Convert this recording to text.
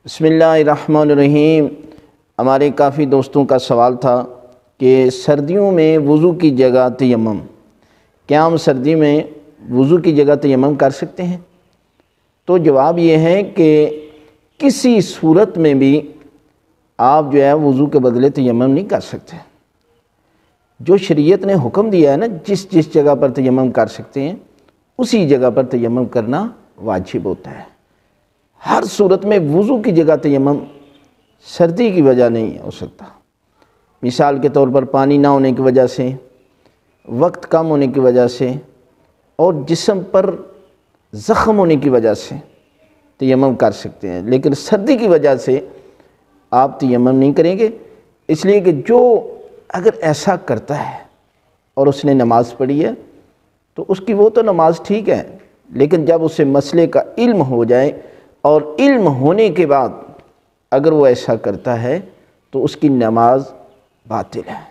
بسم اللہ الرحمن الرحیم۔ ہمارے کافی دوستوں کا سوال تھا کہ سردیوں میں وضو کی جگہ تیمم، کیا ہم سردی میں وضو کی جگہ تیمم کر سکتے ہیں؟ تو جواب یہ ہے کہ کسی صورت میں بھی آپ جو ہے وضو کے بدلے تیمم نہیں کر سکتے۔ جو شریعت نے حکم دیا ہے نا، جس جگہ پر تیمم کر سکتے ہیں اسی جگہ پر تیمم کرنا واجب ہوتا ہے۔ ہر صورت میں وضو کی جگہ تیمم سردی کی وجہ نہیں ہو سکتا۔ مثال کے طور پر پانی نہ ہونے کی وجہ سے، وقت کم ہونے کی وجہ سے، اور جسم پر زخم ہونے کی وجہ سے تیمم کر سکتے ہیں، لیکن سردی کی وجہ سے آپ تیمم نہیں کریں گے، اس لیے کہ جو اگر ایسا کرتا ہے اور اس نے نماز پڑھی ہے تو اس کی وہ تو نماز ٹھیک ہے، لیکن جب اسے مسئلے کا علم ہو جائے اور علم ہونے کے بعد اگر وہ ایسا کرتا ہے تو اس کی نماز باطل ہے۔